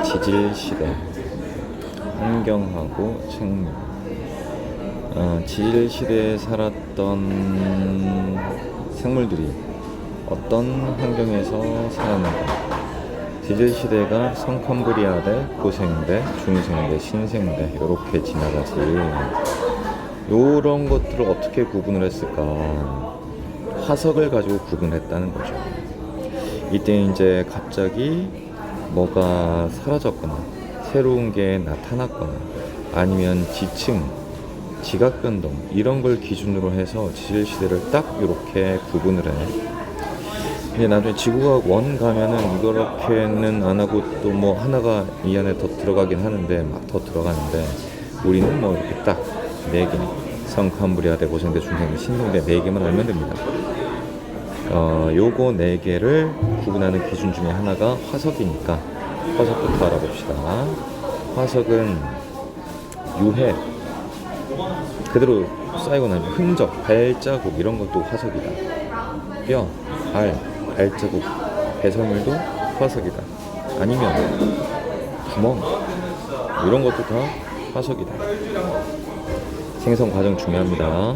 지질시대 환경하고 생물. 지질시대에 살았던 생물들이 어떤 환경에서 살았는가. 지질시대가 성캄브리아대, 고생대, 중생대, 신생대 이렇게 지나가지. 요런 것들을 어떻게 구분을 했을까. 화석을 가지고 구분했다는 거죠. 이때 이제 갑자기 뭐가 사라졌거나 새로운 게 나타났거나 아니면 지층, 지각 변동 이런 걸 기준으로 해서 지질시대를 딱 이렇게 구분을 해. 근데 나중에 지구과학 1 가면은 이렇게는 안 하고 또 뭐 하나가 이 안에 더 들어가긴 하는데 막 더 들어가는데 우리는 뭐 이렇게 딱 4개 성캄브리아대, 고생대, 중생대, 신생대 4개만 알면 됩니다. 요거 4개를 구분하는 기준 중에 하나가 화석이니까 화석부터 알아봅시다. 화석은 유해 그대로 쌓이고 나면 흔적, 발자국 이런 것도 화석이다. 뼈, 알, 발자국, 배설물도 화석이다. 아니면 구멍 이런 것도 다 화석이다. 생성 과정 중요합니다.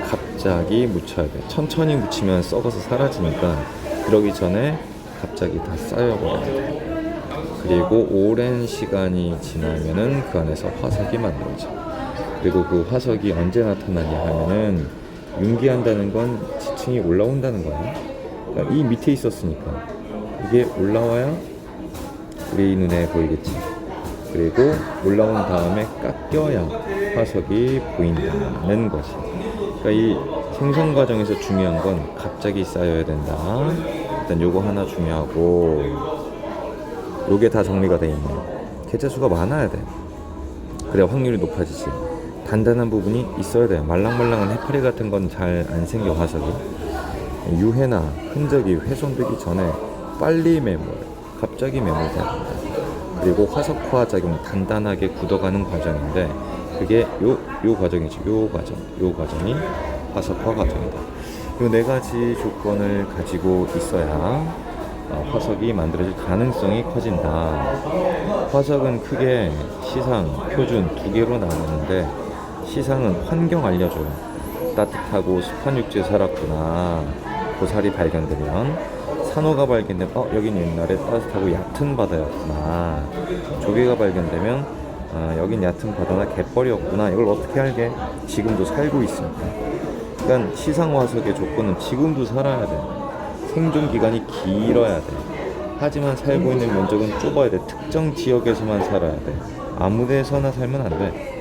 갑자기 묻혀야 돼. 천천히 묻히면 썩어서 사라지니까 그러기 전에 갑자기 다 쌓여버려야 돼. 그리고 오랜 시간이 지나면은 그 안에서 화석이 만들어져. 그리고 그 화석이 언제 나타나냐 하면은 융기한다는 건 지층이 올라온다는 거야. 그러니까 이 밑에 있었으니까 이게 올라와야 우리 눈에 보이겠지. 그리고 올라온 다음에 깎여야 화석이 보인다는 것이. 그러니까 이 생성 과정에서 중요한 건 갑자기 쌓여야 된다. 일단 요거 하나 중요하고, 요게 다 정리가 돼 있네. 개체수가 많아야 돼. 그래야 확률이 높아지지. 단단한 부분이 있어야 돼. 말랑말랑한 해파리 같은 건 잘 안 생겨, 화석이. 유해나 흔적이 훼손되기 전에 빨리 매몰, 갑자기 매몰돼야 된다. 그리고 화석화 작용, 단단하게 굳어가는 과정인데 그게 요 과정이지. 요 과정이 화석화 과정이다. 요 4가지 조건을 가지고 있어야 화석이 만들어질 가능성이 커진다. 화석은 크게 시상, 표준 2개로 나누는데, 시상은 환경 알려줘요. 따뜻하고 습한 육지에 살았구나. 고사리 발견되면, 산호가 발견되면 여긴 옛날에 따뜻하고 얕은 바다였구나. 조개가 발견되면 여긴 얕은 바다나 갯벌이었구나. 이걸 어떻게 알게? 지금도 살고 있으니까. 그러니까 시상 화석의 조건은 지금도 살아야 돼. 생존 기간이 길어야 돼. 하지만 살고 있는 면적은 좁아야 돼. 특정 지역에서만 살아야 돼. 아무 데서나 살면 안 돼.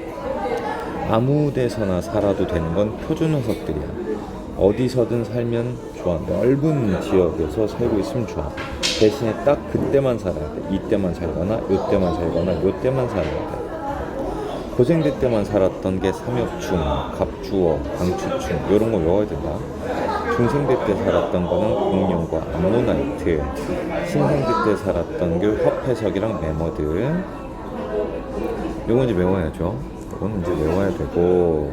아무 데서나 살아도 되는 건 표준 화석들이야. 어디서든 살면 좋아. 넓은 지역에서 살고 있으면 좋아. 대신에 딱 그때만 살아야 돼. 이때만 살거나 요때만 살거나 요때만 살아야 돼. 고생대 때만 살았던 게 삼엽충, 갑주어, 방추충 이런 거 외워야 된다. 중생대 때 살았던 거는 공룡과 암모나이트, 신생대 때 살았던 게 협회석이랑 매머드. 요건 이제 외워야죠. 이건 이제 외워야 되고,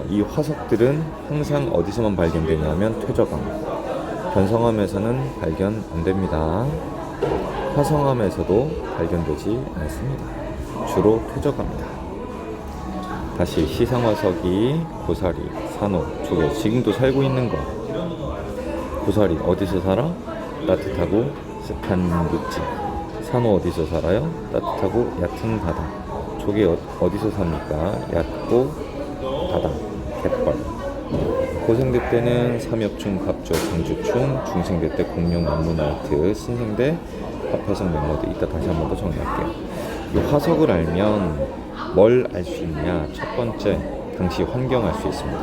이 화석들은 항상 어디서만 발견되냐면 퇴적암, 변성암에서는 발견 안 됩니다. 화성암에서도 발견되지 않습니다. 주로 퇴적합니다. 다시 시상화석이 고사리, 산호, 조개, 지금도 살고 있는 거. 고사리 어디서 살아? 따뜻하고 습한 육지. 산호 어디서 살아요? 따뜻하고 얕은 바다. 조개 어디서 삽니까? 얕고 바다, 갯벌. 고생대 때는 삼엽충, 갑주어, 방주충, 중생대 때 공룡, 암모나이트, 신생대 화폐성 매머드. 이따 다시 한 번 더 정리할게요. 이 화석을 알면 뭘 알 수 있냐? 첫 번째, 당시 환경 알 수 있습니다.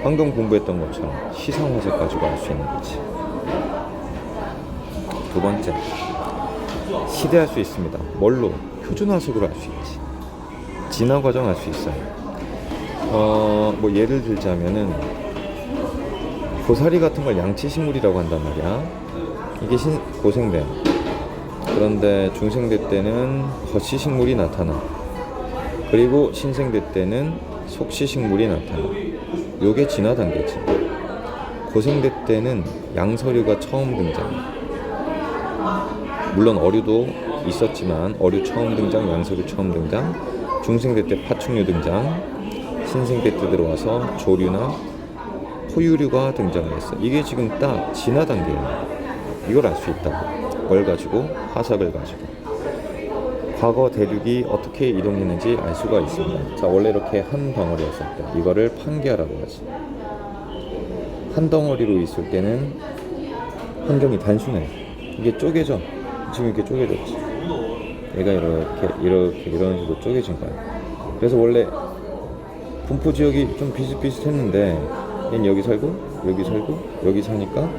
방금 공부했던 것처럼 시상 화석 가지고 알 수 있는 거지. 두 번째, 시대 알 수 있습니다. 뭘로? 표준 화석으로 알 수 있지. 진화 과정 알 수 있어요. 뭐 예를 들자면은 고사리 같은 걸 양치식물이라고 한단 말이야. 이게 고생대. 그런데 중생대 때는 거치식물이 나타나. 그리고 신생대 때는 속시식물이 나타나. 요게 진화 단계지. 고생대 때는 양서류가 처음 등장해. 물론 어류도 있었지만 어류 처음 등장, 양서류 처음 등장, 중생대 때 파충류 등장, 신생대 때 들어와서 조류나 포유류가 등장을 했어. 이게 지금 딱 진화 단계예요. 이걸 알 수 있다고. 뭘 가지고? 화석을 가지고. 과거 대륙이 어떻게 이동했는지 알 수가 있습니다. 자, 원래 이렇게 한 덩어리였을 때 이거를 판기하라고 하지. 한 덩어리로 있을 때는 환경이 단순해. 이게 쪼개져. 지금 이렇게 쪼개졌지. 얘가 이렇게 이런 식으로 쪼개진 거야. 그래서 원래 분포 지역이 좀 비슷비슷했는데 얘는 여기 살고 여기 살고 여기 사니까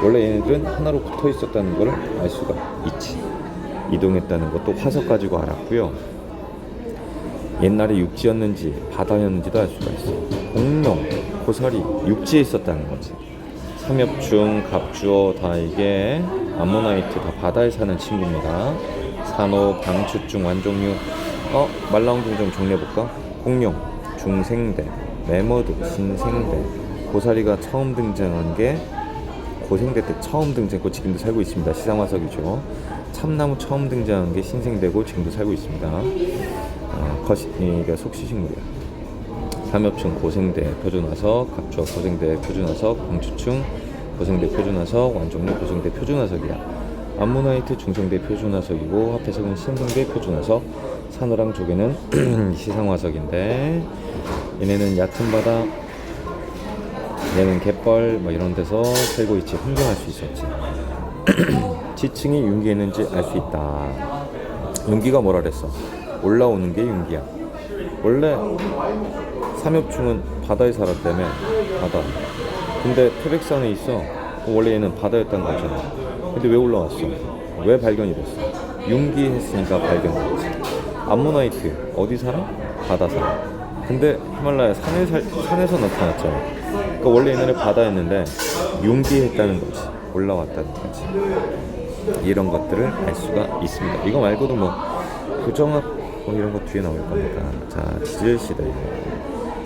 원래 얘네들은 하나로 붙어 있었다는 걸 알 수가 있지. 이동했다는 것도 화석 가지고 알았고요. 옛날에 육지였는지 바다였는지도 알 수가 있어. 공룡, 고사리, 육지에 있었다는 거지. 삼엽충, 갑주어 다 이게 암모나이트 다 바다에 사는 친구입니다. 산호, 방추충, 완종류. 말 나온 김에 좀 정리해볼까? 공룡, 중생대, 매머드, 신생대, 고사리가 처음 등장한 게 고생대 때 처음 등장했고 지금도 살고 있습니다. 시상화석이죠. 참나무 처음 등장한 게 신생대고 지금도 살고 있습니다. 그러니까 속시식물이야. 삼엽충, 고생대, 표준화석, 갑주어, 고생대, 표준화석, 방추충, 고생대, 표준화석, 완종류, 고생대, 표준화석이야. 암모나이트, 중생대, 표준화석이고 합해석은 신생대, 표준화석. 산호랑 조개는 시상화석인데 얘네는 얕은 바다, 얘는 갯벌 뭐 이런 데서 살고 있지. 흥정할 수 있었지. 지층이 융기했는지 알 수 있다. 융기가 뭐라 그랬어? 올라오는 게 융기야. 원래 삼엽충은 바다에 살았다며. 바다. 근데 태백산에 있어. 원래 얘는 바다였다는 거잖아. 근데 왜 올라왔어? 왜 발견이 됐어? 융기했으니까 발견됐지. 암모나이트 어디 살아? 바다 살아. 근데 히말라야 산에서 나타났잖아. 그러니까 원래 얘네는 바다였는데 융기했다는 거지. 올라왔다는 거지. 이런 것들을 알 수가 있습니다. 이거 말고도 뭐 부정합 이런 거 뒤에 나올 겁니다. 자, 지질시대.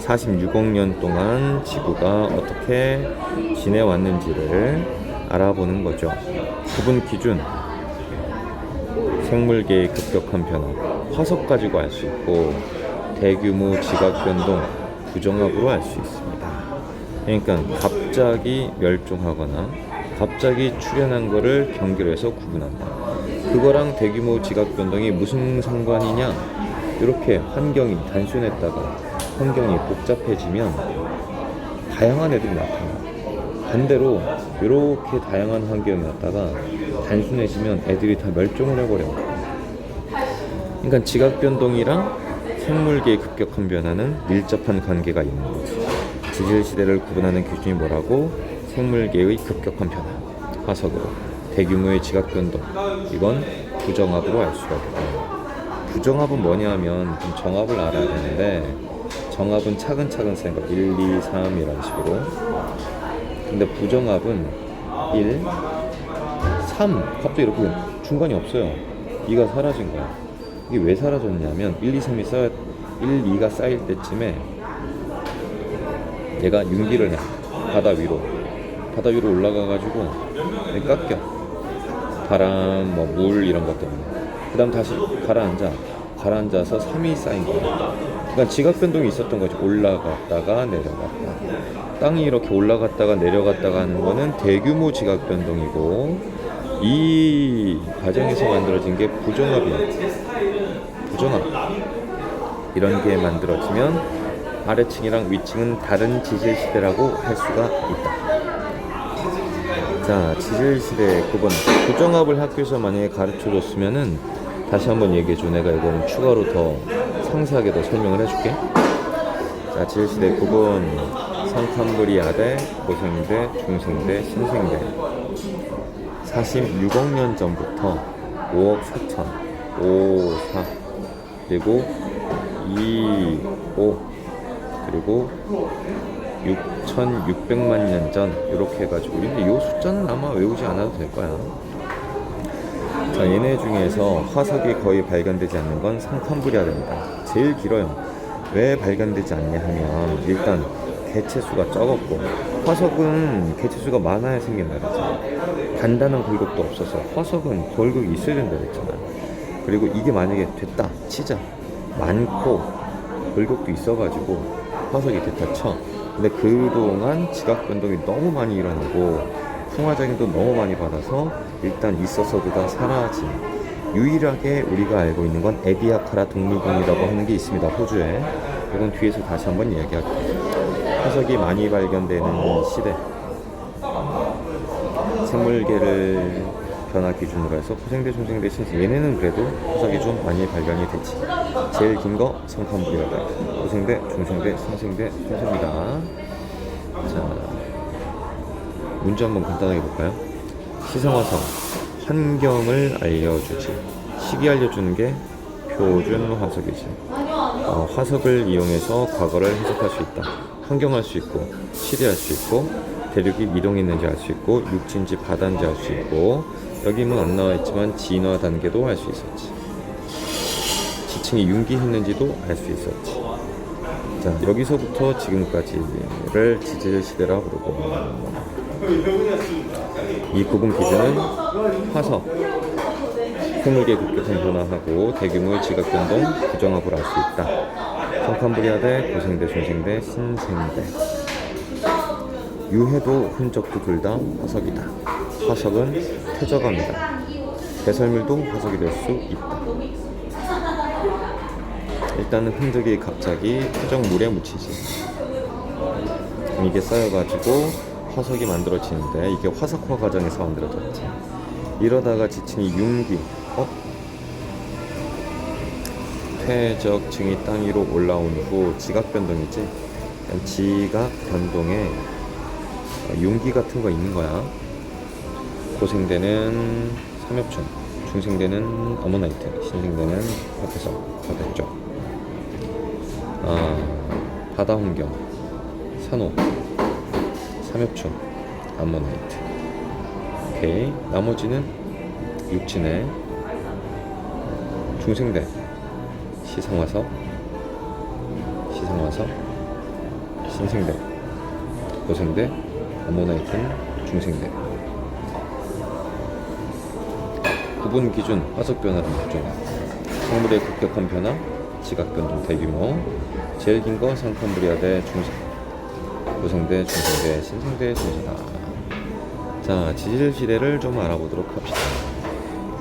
46억 년 동안 지구가 어떻게 지내왔는지를 알아보는 거죠. 구분 기준, 생물계의 급격한 변화, 화석 가지고 알 수 있고 대규모 지각 변동, 부정합으로 알 수 있습니다. 그러니까 갑자기 멸종하거나 갑자기 출현한 거를 경계로 해서 구분한다. 그거랑 대규모 지각 변동이 무슨 상관이냐? 이렇게 환경이 단순했다가 환경이 복잡해지면 다양한 애들이 나타나. 반대로 이렇게 다양한 환경이 났다가 단순해지면 애들이 다 멸종을 해버려. 그러니까 지각 변동이랑 생물계의 급격한 변화는 밀접한 관계가 있는 거지. 지질 시대를 구분하는 기준이 뭐라고? 생물계의 급격한 변화, 화석으로. 대규모의 지각 변동, 이건 부정합으로 알 수가 있고. 부정합은 뭐냐 하면 좀 정합을 알아야 되는데 정합은 차근차근 생각 1, 2, 3 이런 식으로. 근데 부정합은 1, 3 갑자기 이렇게 중간이 없어요. 2가 사라진 거야. 이게 왜 사라졌냐면 1, 2, 3이 1, 2가 쌓일 때쯤에 얘가 융기를 해. 바다 위로 올라가가지고 깎여. 바람, 뭐 물 이런 것 때문에. 그 다음 다시 가라앉아서 3이 쌓인 거야. 그러니까 지각 변동이 있었던 거지. 올라갔다가 내려갔다. 땅이 이렇게 올라갔다가 내려갔다가 하는 거는 대규모 지각 변동이고, 이 과정에서 만들어진 게 부정합이야. 부정합. 이런 게 만들어지면 아래층이랑 위층은 다른 지질시대라고 할 수가 있다. 자, 지질시대 구분. 부정합을 학교에서 만약에 가르쳐줬으면은 다시 한번 얘기해줘. 내가 이거는 추가로 더 상세하게 더 설명을 해줄게. 자, 지질시대 구분. 성칸브리아대, 고생대, 중생대, 신생대. 46억 년 전부터 5억 4천, 5, 4, 그리고 2, 5, 그리고 6,600만 년 전, 이렇게 해가지고. 근데 이 숫자는 아마 외우지 않아도 될 거야. 자, 얘네 중에서 화석이 거의 발견되지 않는 건 성칸브리아대입니다. 제일 길어요. 왜 발견되지 않냐 하면 일단 개체수가 적었고, 화석은 개체수가 많아야 생긴다 그러죠. 단단한 굴곡도 없어서 화석은 결국 있어야 된다 그랬잖아. 그리고 이게 만약에 됐다 치자, 많고 굴곡도 있어가지고 화석이 됐다 쳐. 근데 그동안 지각 변동이 너무 많이 일어나고 풍화작용도 너무 많이 받아서 일단 있었어도 다 사라진, 유일하게 우리가 알고 있는 건 에디아카라 동물군이라고 하는 게 있습니다. 호주에. 이건 뒤에서 다시 한번 이야기할게요. 화석이 많이 발견되는 시대, 생물계를 변화 기준으로 해서 고생대, 중생대, 신생, 얘네는 그래도 화석이 좀 많이 발견이 되지. 제일 긴 거 성칸브리아다. 고생대, 중생대, 신생대 순서입니다. 자, 문제 한번 간단하게 볼까요? 시성화석, 환경을 알려주지. 시기 알려주는 게 표준 화석이지. 화석을 이용해서 과거를 해석할 수 있다. 환경할 수 있고, 시대할 수 있고, 대륙이 이동했는지 알 수 있고, 육지인지 바다인지 알 수 있고, 여기는 안 나와 있지만 진화 단계도 알 수 있었지. 지층이 융기했는지도 알 수 있었지. 자, 여기서부터 지금까지를 지질 시대라 부르고, 이 구분 기준은 화석, 생물계 급격한 변화하고 대규모의 지각 변동, 부정합을 알 수 있다. 성칸브리아대, 고생대, 중생대, 신생대. 유해도 흔적도 둘 다 화석이다. 화석은 퇴적합니다. 배설물도 화석이 될 수 있다. 일단은 흔적이 갑자기 퇴적물에 묻히지. 이게 쌓여가지고 화석이 만들어지는데, 이게 화석화 과정에서 만들어졌지. 이러다가 지층이 융기, 퇴적층이 땅 위로 올라온 후 지각 변동이지. 지각 변동에 융기 같은 거 있는 거야. 고생대는 삼엽충, 중생대는 어머나이트, 신생대는 앞에서 바다쪽. 바다 환경, 산호, 삼엽충, 암모나이트. 오케이. 나머지는 육지네. 중생대, 시성화석, 신생대, 고생대, 암모나이트는 중생대. 구분 기준, 화석 변화를 구조. 생물의 급격한 변화, 지각 변동 대규모. 제일 긴 거 성칸브리아대, 중생, 고생대, 중생대, 신생대 순서다. 자, 지질시대를 좀 알아보도록 합시다.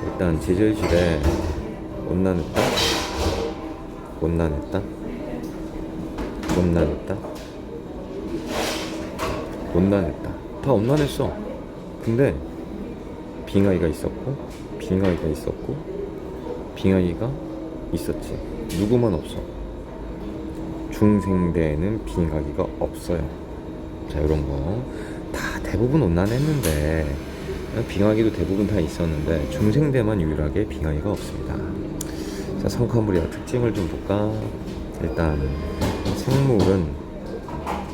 일단 지질시대, 온난했다, 온난했다, 온난했다, 온난했다. 다 온난했어. 근데 빙하기가 있었고, 빙하기가 있었고, 빙하기가 있었지. 누구만 없어. 중생대에는 빙하기가 없어요. 자, 이런 거 다 대부분 온난했는데, 빙하기도 대부분 다 있었는데 중생대만 유일하게 빙하기가 없습니다. 자, 성칸브리아 특징을 좀 볼까? 일단 생물은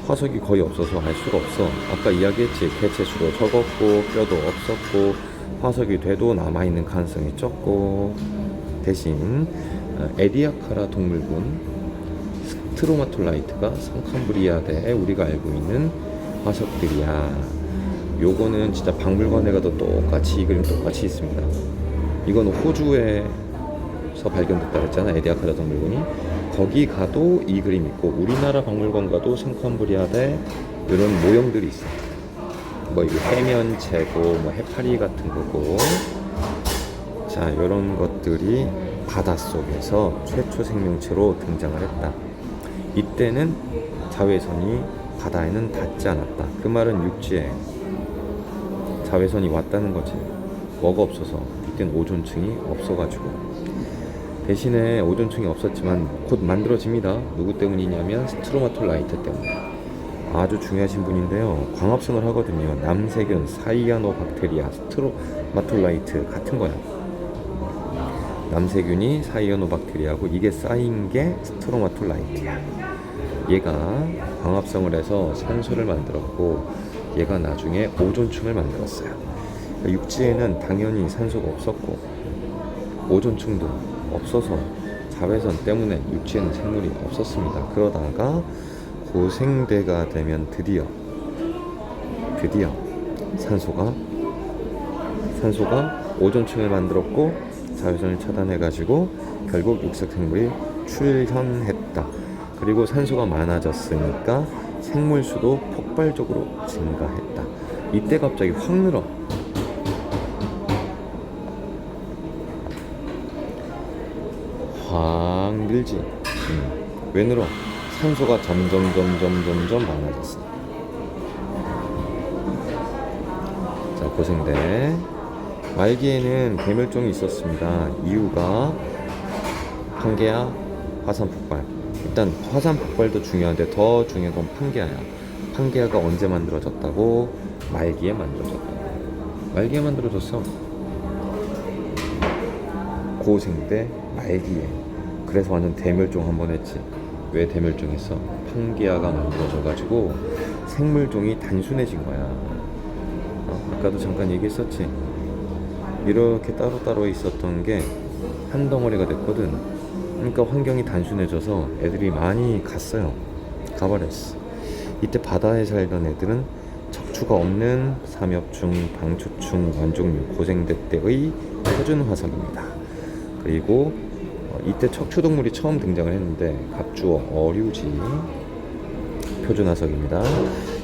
화석이 거의 없어서 알 수가 없어. 아까 이야기했지. 개체수도 적었고 뼈도 없었고 화석이 돼도 남아있는 가능성이 적고, 대신 에디아카라 동물군 스트로마톨라이트가 성칸브리아대에 우리가 알고 있는 화석들이야. 요거는 진짜 박물관에 가도 똑같이 이 그림 똑같이 있습니다. 이건 호주에서 발견됐다 그랬잖아, 에디아카라 동물군이. 거기 가도 이 그림 있고, 우리나라 박물관 가도 성칸브리아대 이런 모형들이 있어. 뭐 이거 해면체고 뭐 해파리 같은 거고. 자, 이런 것들이 바닷속에서 최초 생명체로 등장을 했다. 이때는 자외선이 바다에는 닿지 않았다. 그 말은 육지에 자외선이 왔다는 거지. 뭐가 없어서. 이때는 오존층이 없어가지고. 대신에 오존층이 없었지만 곧 만들어집니다. 누구 때문이냐면 스트로마톨라이트 때문에. 아주 중요하신 분인데요. 광합성을 하거든요. 남세균, 사이아노박테리아, 스트로마톨라이트 같은 거야. 남세균이 사이아노박테리아고, 이게 쌓인 게 스트로마톨라이트야. 얘가 광합성을 해서 산소를 만들었고, 얘가 나중에 오존층을 만들었어요. 그러니까 육지에는 당연히 산소가 없었고 오존층도 없어서 자외선 때문에 육지에는 생물이 없었습니다. 그러다가 고생대가 되면 드디어 산소가 산소가 오존층을 만들었고 자외선을 차단해가지고 결국 육색생물이 출현했다. 그리고 산소가 많아졌으니까 생물수도 폭발적으로 증가했다. 이때 갑자기 확 늘어. 확 늘지. 왜 늘어? 산소가 점점 많아졌어. 자, 고생대. 말기에는 대멸종이 있었습니다. 이유가 판게아, 화산 폭발. 일단 화산 폭발도 중요한데 더 중요한 건 판게아야. 판게아가 언제 만들어졌다고? 말기에 만들어졌다고. 말기에 만들어졌어. 고생 때 말기에. 그래서 완전 대멸종 한번 했지. 왜 대멸종했어? 판게아가 만들어져가지고 생물종이 단순해진 거야. 아까도 잠깐 얘기했었지. 이렇게 따로따로 있었던 게 한 덩어리가 됐거든. 그러니까 환경이 단순해져서 애들이 많이 갔어요. 가버렸어. 이때 바다에 살던 애들은 척추가 없는 삼엽충, 방추충, 완종류, 고생대 때의 표준 화석입니다. 그리고 이때 척추동물이 처음 등장을 했는데 갑주어, 어류지 표준 화석입니다.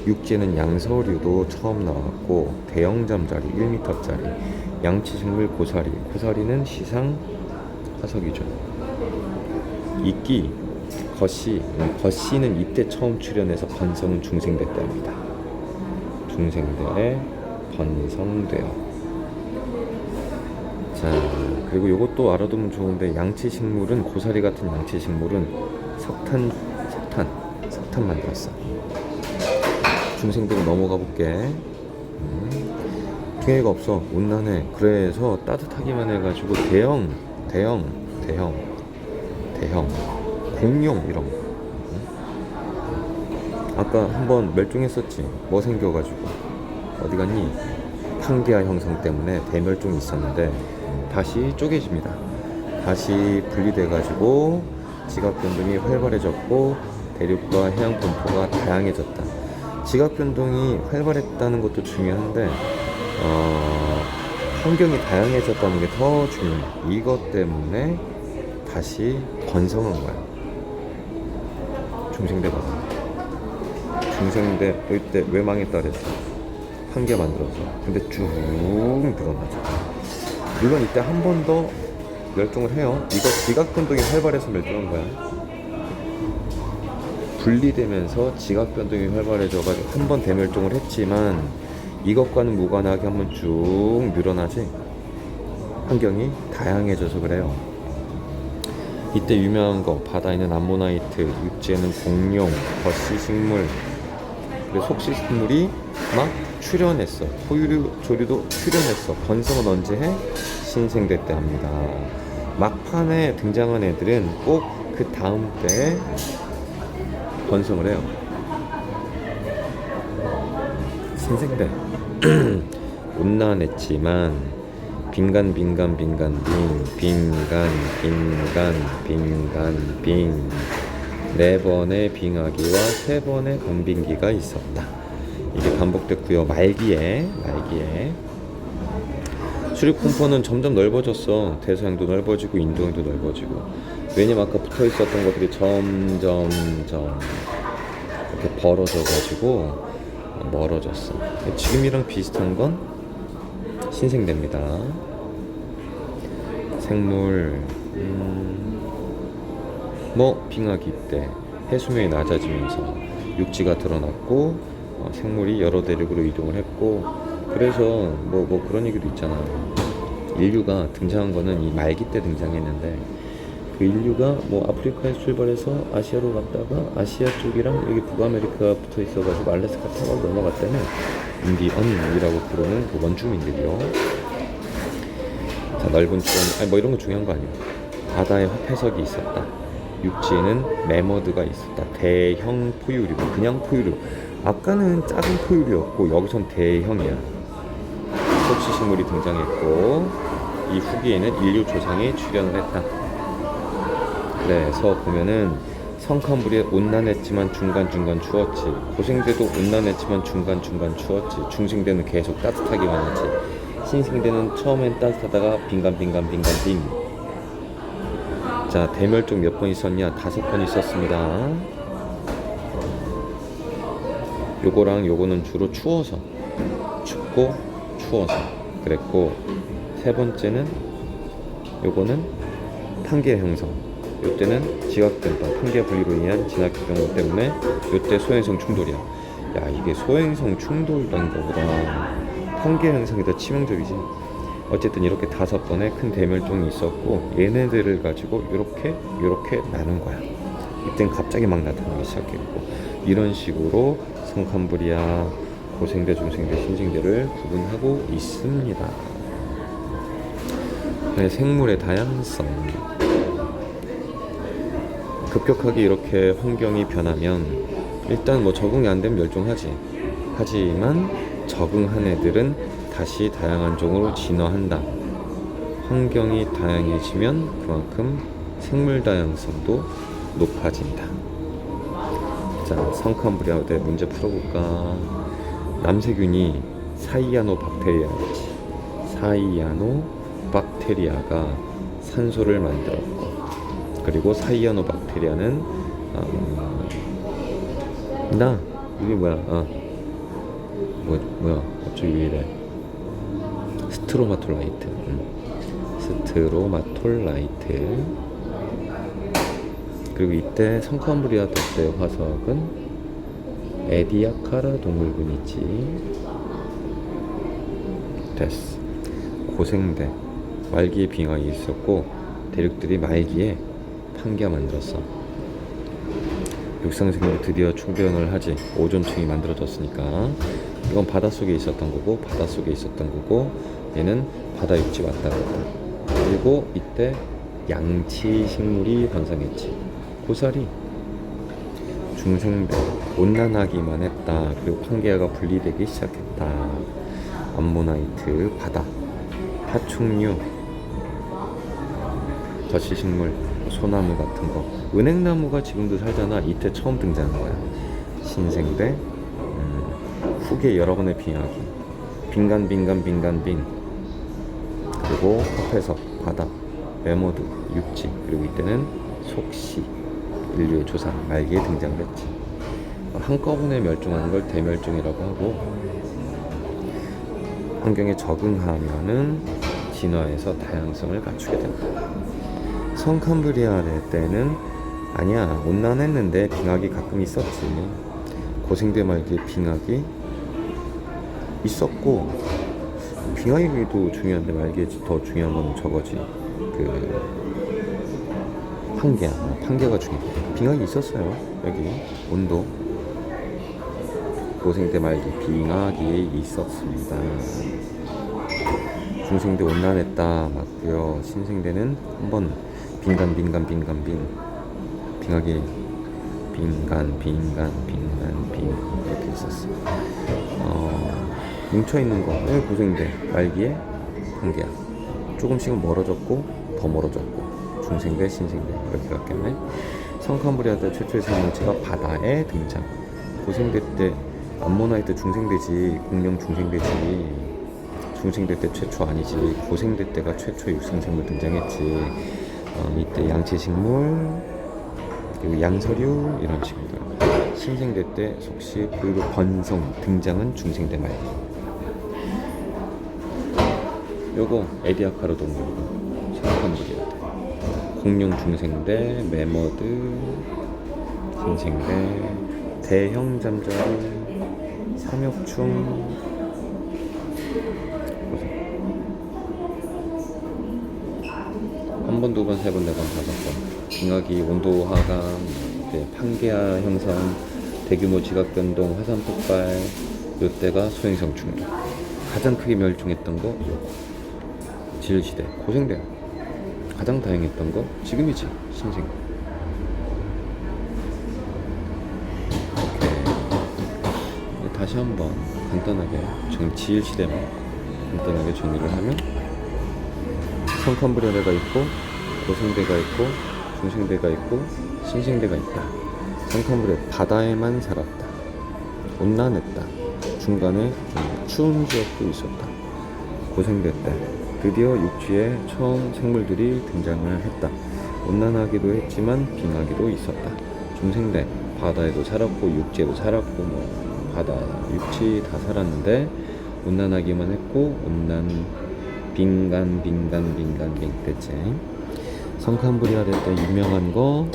육지에는 양서류도 처음 나왔고 대형 잠자리 1m짜리, 양치식물 고사리, 고사리는 시상 화석이죠. 이끼, 거시는 이때 처음 출현해서 번성은 중생대 때입니다. 중생대에 번성되어. 자, 그리고 요것도 알아두면 좋은데 양치식물은 고사리 같은 양치식물은 석탄 만들었어. 중생대로 넘어가 볼게. 기회가 없어. 온난해. 그래서 따뜻하기만 해가지고 대형 공룡 이런 거. 아까 한번 멸종했었지. 뭐 생겨가지고 어디 갔니? 판게아 형성 때문에 대멸종이 있었는데 다시 쪼개집니다. 다시 분리돼가지고 지각 변동이 활발해졌고 대륙과 해양 분포가 다양해졌다. 지각 변동이 활발했다는 것도 중요한데 환경이 다양해졌다는 게 더 중요해. 이것 때문에 다시 번성한 거야. 중생대가. 중생대 이때 왜 망했다 그랬어? 판게 만들어서. 근데 쭉 늘어나죠. 물론 이때 한 번 더 멸종을 해요. 이거 지각 변동이 활발해서 멸종한 거야. 분리되면서 지각 변동이 활발해져가지고 한 번 대멸종을 했지만 이것과는 무관하게 한번 쭉 늘어나지. 환경이 다양해져서 그래요. 이때 유명한 거 바다에 있는 암모나이트, 육지에는 공룡, 거시식물, 그리고 속시식물이 막 출현했어. 포유류, 조류도 출현했어. 번성은 언제 해? 신생대 때 합니다. 막판에 등장한 애들은 꼭 그 다음 때에 번성을 해요. 신생대. 온난했지만 빈간 네 번의 빙하기와 세 번의 간빙기가 있었다. 이게 반복됐고요. 말기에 수륙 공포는 점점 넓어졌어. 대서양도 넓어지고 인도양도 넓어지고. 왜냐면 아까 붙어 있었던 것들이 점점 이렇게 벌어져가지고 멀어졌어. 지금이랑 비슷한 건 신생대입니다. 생물 빙하기 때 해수면이 낮아지면서 육지가 드러났고 생물이 여러 대륙으로 이동을 했고, 그래서 뭐 그런 얘기도 있잖아. 인류가 등장한 거는 이 말기 때 등장했는데 그 인류가 아프리카에서 출발해서 아시아로 갔다가 아시아 쪽이랑 여기 북아메리카가 붙어 있어가지고 알래스카 타고 넘어갔다면 인디언이라고 부르는 그 원주민들이요. 자, 넓은 주변, 이런 거 중요한 거 아니야. 바다에 회석이 있었다. 육지에는 매머드가 있었다. 대형 포유류, 그냥 포유류. 아까는 작은 포유류였고 여기선 대형이야. 속시식물이 등장했고 이 후기에는 인류 조상이 출현을 했다. 그래서 보면은 성칸불이 온난했지만 중간중간 추웠지. 고생대도 온난했지만 중간중간 추웠지. 중생대는 계속 따뜻하기만 했지. 신생대는 처음엔 따뜻하다가 빙간빙간. 자, 대멸종 몇 번 있었냐? 5번 있었습니다. 요거랑 요거는 주로 추워서, 춥고 추워서 그랬고, 세 번째는 요거는 판계 형성, 요때는 지각된다, 판계 분리로 인한 진화경로 때문에 요때 소행성 충돌이야. 야, 이게 소행성 충돌이라는 거보다 판계 형성이 더 치명적이지. 어쨌든 이렇게 5번의 큰 대멸종이 있었고, 얘네들을 가지고 요렇게 나눈 거야. 이땐 갑자기 막 나타나기 시작했고, 이런 식으로 성캄브리아, 고생대, 중생대, 신생대를 구분하고 있습니다. 생물의 다양성. 급격하게 이렇게 환경이 변하면 일단 뭐 적응이 안 되면 멸종하지. 하지만 적응한 애들은 다시 다양한 종으로 진화한다. 환경이 다양해지면 그만큼 생물 다양성도 높아진다. 자, 성캄브리아대 문제 풀어볼까? 남세균이 사이아노박테리아였지. 사이아노박테리아가 산소를 만들었고, 그리고 사이아노박테리아는 이게 뭐야? 뭐야? 갑자기 왜 이래? 스트로마톨라이트. 스트로마톨라이트. 그리고 이때 성캄브리아 덕대 화석은 에디아카라 동물군이지. 됐어. 고생대 말기에 빙하가 있었고, 대륙들이 말기에 판기가 만들었어. 육상생물이 드디어 초변을 하지. 오존층이 만들어졌으니까. 이건 바닷속에 있었던 거고, 얘는 바다 육지 왔다 갔다. 그리고 이때 양치 식물이 번성했지. 고사리. 중생대 온난하기만 했다. 그리고 판게아가 분리되기 시작했다. 암모나이트, 바다, 파충류, 젖시식물, 소나무 같은 거. 은행나무가 지금도 살잖아. 이때 처음 등장한 거야. 신생대, 후계 여러 번의 빙하기, 빙간. 그리고 합해석, 바다, 메모드, 육지. 그리고 이때는 속시, 인류의 조상, 말기에 등장을 했지. 한꺼번에 멸종하는 걸 대멸종이라고 하고, 환경에 적응하면은 진화해서 다양성을 갖추게 된다. 성캄브리아 때는 아니야, 온난했는데 빙하기 가끔 있었지. 고생대 말기에 빙하기 있었고, 빙하기도 중요한데 말기에 더 중요한 건 저거지. 판계가 중요해. 빙하기 있었어요. 여기 온도. 고생대 말기 빙하기에 있었습니다. 중생대 온난했다 맞고요. 신생대는 한번 빙하기 이렇게 있었어. 뭉쳐있는 거 고생대 말기에 판계야. 조금씩은 멀어졌고, 더 멀어졌고, 중생대, 신생대 이렇게 갔겠네. 성캄브리아 때 최초의 생명체가 바다에 등장. 고생대 때 암모나이트 중생대지, 공룡 중생대지. 중생대 때 최초 아니지. 고생대 때가 최초 육생생물 등장했지. 이때 양체식물, 그리고 양서류 이런 식물들. 신생대 때 속시, 그리고 번성 등장은 중생대 말기. 요거 에디아카르 동물군, 성캄브리아 때. 공룡 중생대, 메머드, 신생대, 대형 잠자리, 삼엽충. 한 번, 두 번, 세 번, 네 번, 5번. 빙하기, 온도 하강, 판게아 형성, 대규모 지각 변동, 화산 폭발. 요때가 소행성 충돌. 가장 크게 멸종했던 거 요거. 질시대, 고생대. 가장 다행했던 거 지금이지, 신생. 오케이. 다시 한번 간단하게 지일시대만 간단하게 정리를 하면, 성캄브리아가 있고, 고생대가 있고, 중생대가 있고, 신생대가 있다. 성캄브리아 바다에만 살았다. 온난했다. 중간에 좀 추운 지역도 있었다. 고생대 때 드디어 육지에 처음 생물들이 등장을 했다. 온난하기도 했지만 빙하기도 있었다. 중생대 바다에도 살았고 육지에도 살았고 뭐 바다 육지 다 살았는데 온난하기만 했고 온난 빙간 됐지. 성칸브리아 될 때 유명한 거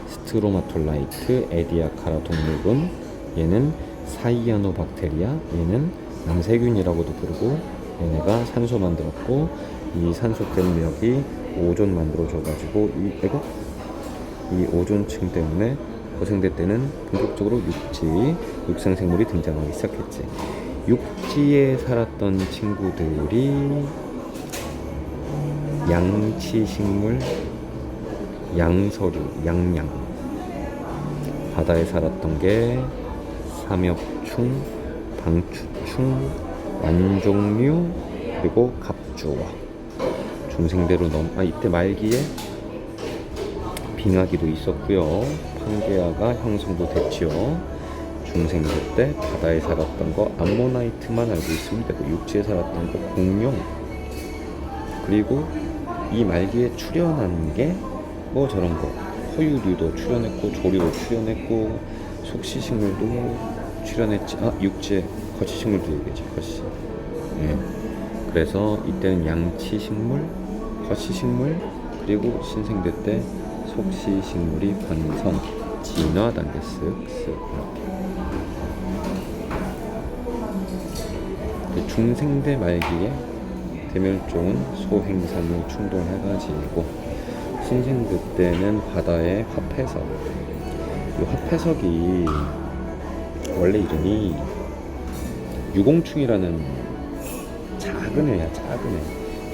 스트로마톨라이트 에디아카라 동물군, 얘는 사이아노박테리아, 얘는 낭세균이라고도 부르고, 얘네가 산소 만들었고 이 산소 때문에 오존 만들어줘가지고 이 오존층 때문에 고생대 때는 본격적으로 육상생물이 등장하기 시작했지. 육지에 살았던 친구들이 양치식물, 양서류, 양양. 바다에 살았던 게 삼엽충, 방추충, 완종류, 그리고 갑주어. 중생대로 이때 말기에 빙하기도 있었고요. 판게아가 형성도 됐지요. 중생대 때 바다에 살았던 거 암모나이트만 알고 있으면 되고, 육지에 살았던 거 공룡, 그리고 이 말기에 출현한 게 뭐 저런 거 포유류도 출현했고 조류도 출현했고 속시식물도 출현했지. 육지에 거치식물도 얘기했지. 거치. 예. 그래서 이때는 양치식물, 거치식물, 그리고 신생대 때 속시식물이 번성, 진화 단계 쓱쓱 이렇게. 중생대 말기에 대멸종은 소행성이 충돌해가지고, 신생대 때는 바다의 화폐석. 이 화폐석이 원래 이름이 유공충이라는 작은 애야.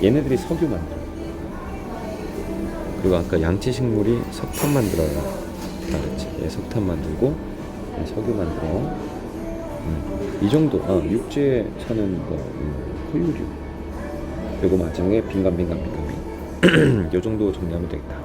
얘네들이 석유 만들어. 그리고 아까 양치식물이 석탄 만들어요 그랬지. 얘 석탄 만들고 얘 석유 만들어. 이 정도. 육지에 사는 포유류. 그리고 마지막에 빙간 요 정도 정리하면 되겠다.